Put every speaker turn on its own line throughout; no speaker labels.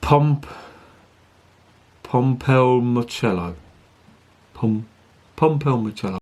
Pompelmocello. Pompelmocello.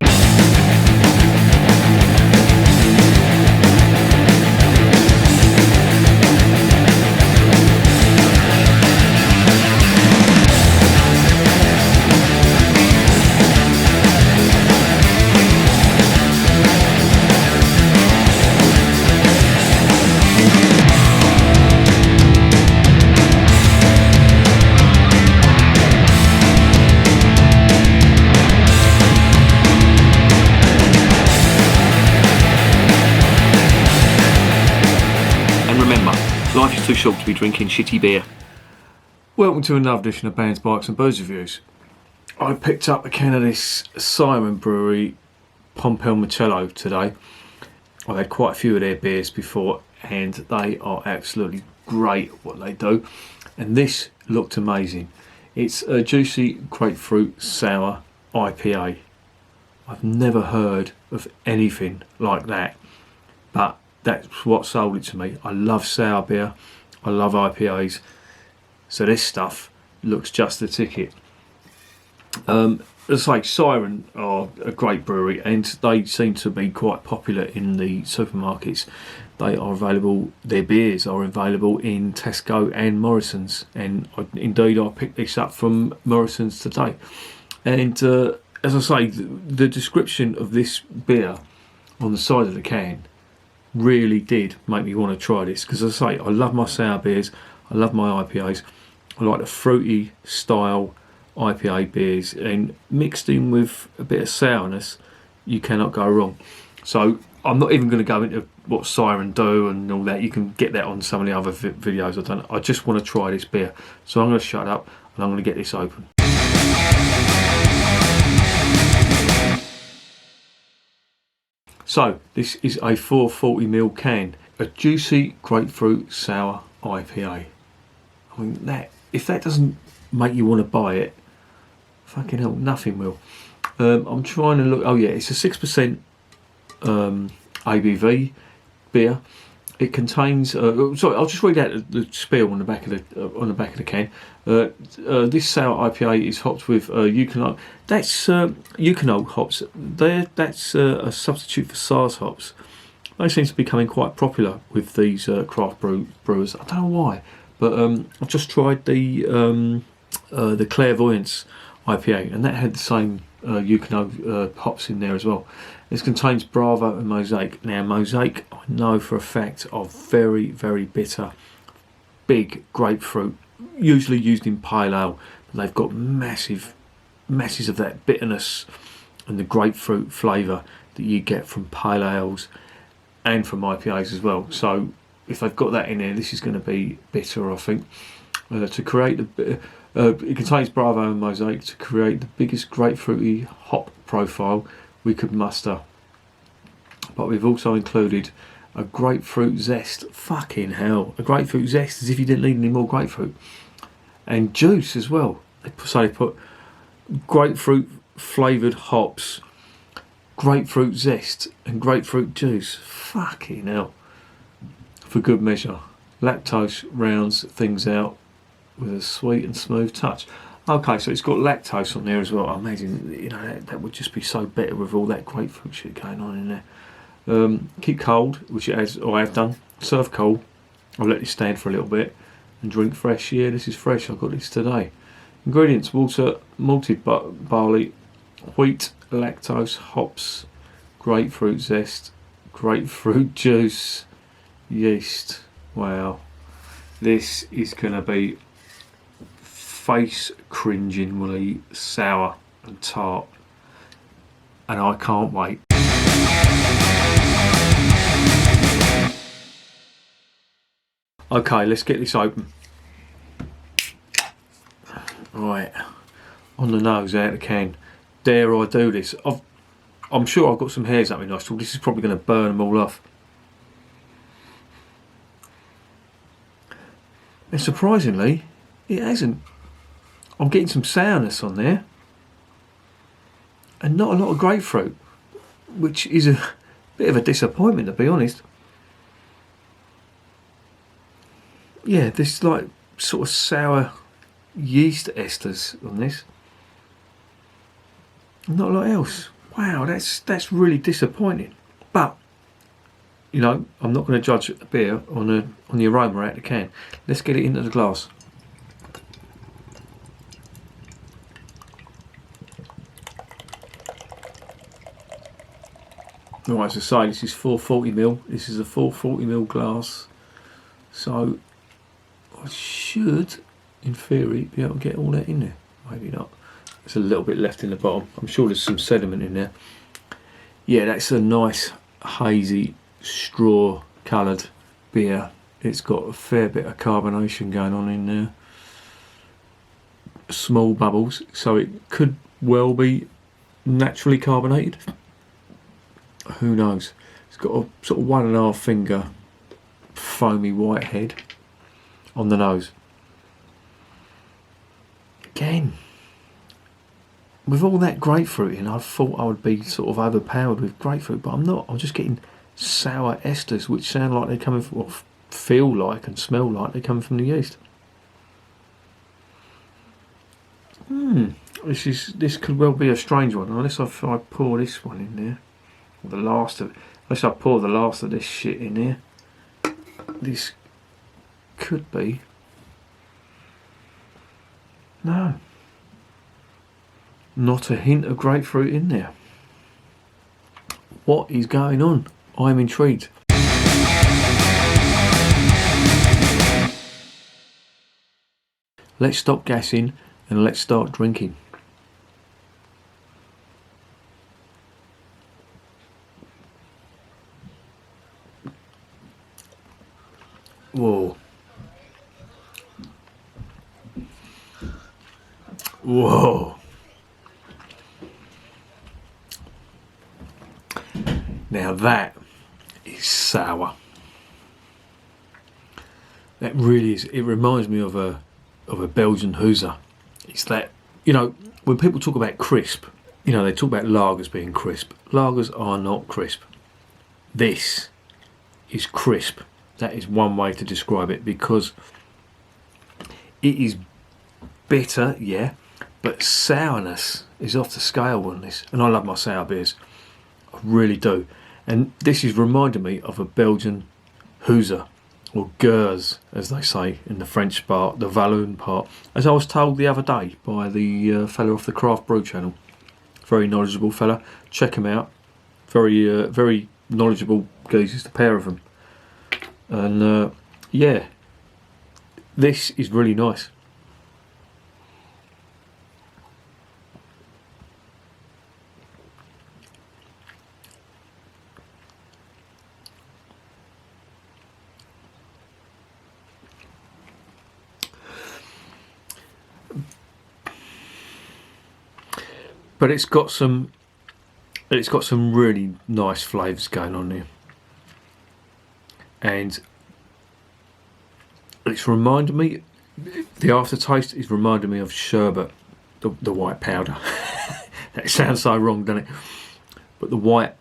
Life is too short to be drinking shitty beer.
Welcome to another edition of Bands, Bikes and Booze Reviews. I picked up a can of this Siren Brewery Pompelmocello today. I've had quite a few of their beers before and they are absolutely great at what they do. And this looked amazing. It's a juicy grapefruit sour IPA. I've never heard of anything like that, but that's what sold it to me. I love sour beer, I love IPAs, so this stuff looks just the ticket. As I say, Siren are a great brewery and they seem to be quite popular in the supermarkets. They are available, their beers are available in Tesco and Morrison's, and indeed I picked this up from Morrison's today. And as I say, the description of this beer on the side of the can really did make me want to try this, because as I say, I love my sour beers, I love my IPAs, I like the fruity style IPA beers, and mixed in with a bit of sourness, you cannot go wrong. So I'm not even going to go into what Siren do and all that. You can get that on some of the other videos I've done. I just want to try this beer, so I'm going to shut up and I'm going to get this open. So this is a 440ml can, a juicy grapefruit sour IPA. I mean, that if that doesn't make you want to buy it, fucking hell, nothing will. I'm trying to look. Oh yeah, it's a 6% ABV beer. It contains. Sorry, I'll just read out the spiel on the back of the can. This sour IPA is hopped with Eucalyptus. That's Eucalyptus hops. That's a substitute for SARS hops. They seem to be becoming quite popular with these craft brewers. I don't know why, but I've just tried the Clairvoyance IPA, and that had the same Eucalyptus hops in there as well. This contains Bravo and Mosaic. Now, Mosaic, I know for a fact, are very, very bitter, big grapefruit, usually used in pale ale. But they've got masses of that bitterness and the grapefruit flavour that you get from pale ales and from IPAs as well. So if they've got that in there, this is going to be bitter, I think. To create it contains Bravo and Mosaic to create the biggest grapefruity hop profile we could muster, but we've also included a grapefruit zest. Fucking hell, a grapefruit zest, as if you didn't need any more grapefruit, and juice as well. They put grapefruit flavoured hops, grapefruit zest and grapefruit juice. Fucking hell, for good measure. Lactose rounds things out with a sweet and smooth touch. Okay, so it's got lactose on there as well. I imagine, you know, that would just be so better with all that grapefruit shit going on in there. Keep cold, which it has, or I have done. Serve cold. I'll let this stand for a little bit and drink fresh. Yeah, this is fresh. I got this today. Ingredients: water, malted barley, wheat, lactose, hops, grapefruit zest, grapefruit juice, yeast. Wow, this is gonna be face-cringingly sour and tart, and I can't wait. Okay, let's get this open. Right, on the nose, out of the can. Dare I do this? I'm sure I've got some hairs up my nostril. This is probably going to burn them all off. And surprisingly, it hasn't. I'm getting some sourness on there and not a lot of grapefruit, which is a bit of a disappointment, to be honest. Yeah, this like sort of sour yeast esters on this. Not a lot else. Wow, that's really disappointing. But you know, I'm not going to judge a beer on the aroma out of the can. Let's get it into the glass. Right, as I say, this is 440ml. This is a 440ml glass, so I should, in theory, be able to get all that in there. Maybe not. There's a little bit left in the bottom. I'm sure there's some sediment in there. Yeah, that's a nice hazy straw coloured beer. It's got a fair bit of carbonation going on in there. Small bubbles, so it could well be naturally carbonated. Who knows? It's got a sort of 1.5 finger foamy white head on the nose. Again, with all that grapefruit in, I thought I would be sort of overpowered with grapefruit, but I'm not. I'm just getting sour esters, which sound like they're coming from, or feel like and smell like they're coming from the yeast. This could well be a strange one, unless I pour this one in there, or the last of. Unless I pour the last of this shit in there. This could be. No. Not a hint of grapefruit in there. What is going on? I'm intrigued. Let's stop gassing and let's start drinking. Whoa. Whoa. Now that is sour. That really is. It reminds me of a Belgian Hoozer. It's that, you know, when people talk about crisp, you know, they talk about lagers being crisp. Lagers are not crisp. This is crisp. That is one way to describe it, because it is bitter, yeah, but sourness is off the scale on this. And I love my sour beers. I really do. And this is reminding me of a Belgian Hoozer, or Gers, as they say in the French part, the Walloon part. As I was told the other day by the fella off the Craft Brew channel, very knowledgeable fella. Check him out. Very knowledgeable geezers, the pair of them. And yeah, this is really nice. But it's got some really nice flavours going on there. And it's reminded me, the aftertaste is reminding me of sherbet, the white powder. That sounds so wrong, doesn't it? But the white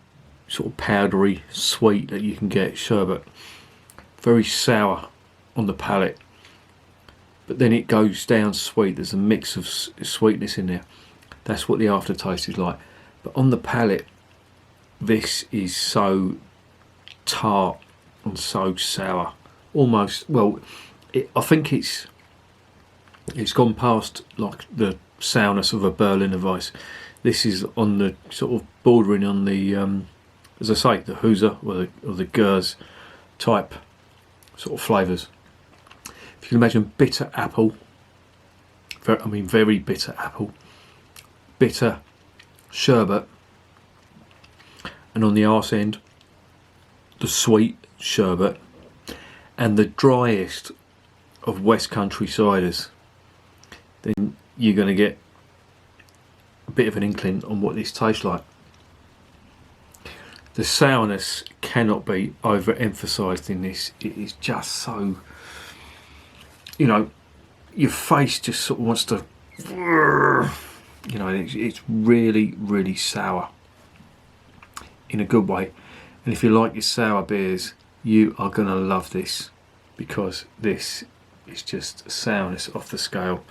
sort of powdery sweet that you can get sherbet, very sour on the palate, but then it goes down sweet. There's a mix of sweetness in there. That's what the aftertaste is like. But on the palate, this is so tart and so sour. Almost, well, I think it's gone past like the sourness of a Berliner Weiss. This is on the sort of bordering on the, as I say, the Hoozer or the Gers type sort of flavours. If you can imagine bitter apple, very bitter apple, bitter sherbet, and on the arse end, the sweet sherbet, and the driest of West Country ciders, then you're going to get a bit of an inkling on what this tastes like. The sourness cannot be overemphasised in this. It is just so, you know, your face just sort of wants to, you know, it's really, really sour in a good way. And if you like your sour beers, you are going to love this, because this is just sourness off the scale.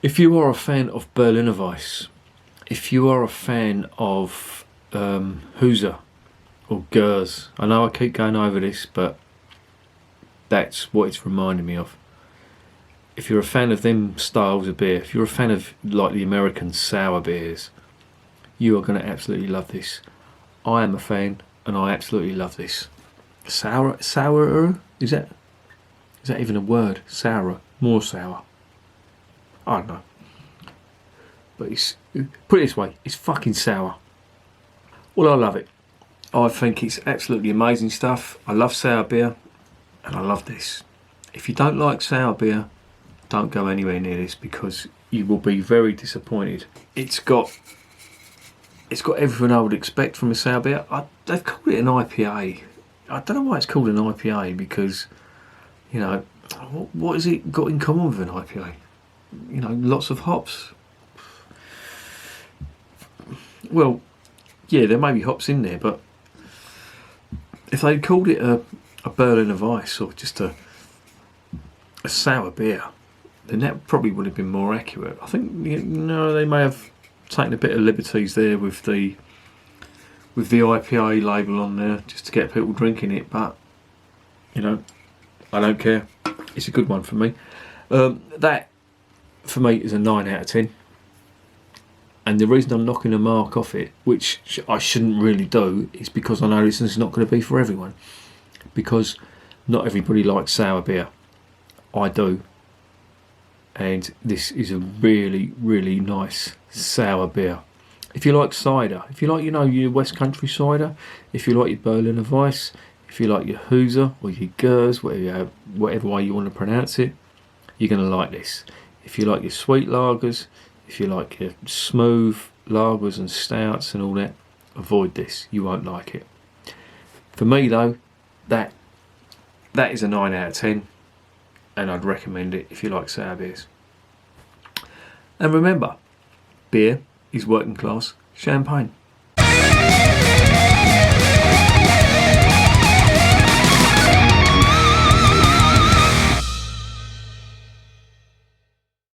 If you are a fan of Berliner Weiss, if you are a fan of Huser or Gers, I know I keep going over this, but that's what it's reminding me of. If you're a fan of them styles of beer, if you're a fan of like the American sour beers, you are going to absolutely love this. I am a fan, and I absolutely love this. Sour? Is that even a word? Sour, more sour. I don't know. But put it this way, it's fucking sour. Well, I love it. I think it's absolutely amazing stuff. I love sour beer, and I love this. If you don't like sour beer, don't go anywhere near this, because you will be very disappointed. It's got everything I would expect from a sour beer. They've called it an IPA. I don't know why it's called an IPA, because, you know, what has it got in common with an IPA? You know, lots of hops. Well, yeah, there may be hops in there, but if they'd called it a Berliner Weiss or just a sour beer, then that probably would have been more accurate. I think, you know, they may have taken a bit of liberties there with the IPA label on there just to get people drinking it, but, you know, I don't care. It's a good one for me. That, for me, is a 9 out of 10. And the reason I'm knocking a mark off it, which I shouldn't really do, is because I know this is not going to be for everyone. Because not everybody likes sour beer. I do. And this is a really, really nice sour beer. If you like cider, if you like, you know, your West Country cider, if you like your Berliner Weiss, if you like your Huser or your Gers, whatever way you want to pronounce it, you're going to like this. If you like your sweet lagers, if you like your smooth lagers and stouts and all that, avoid this. You won't like it. For me though, that is a 9 out of 10, and I'd recommend it if you like sour beers. And remember, beer is working class champagne.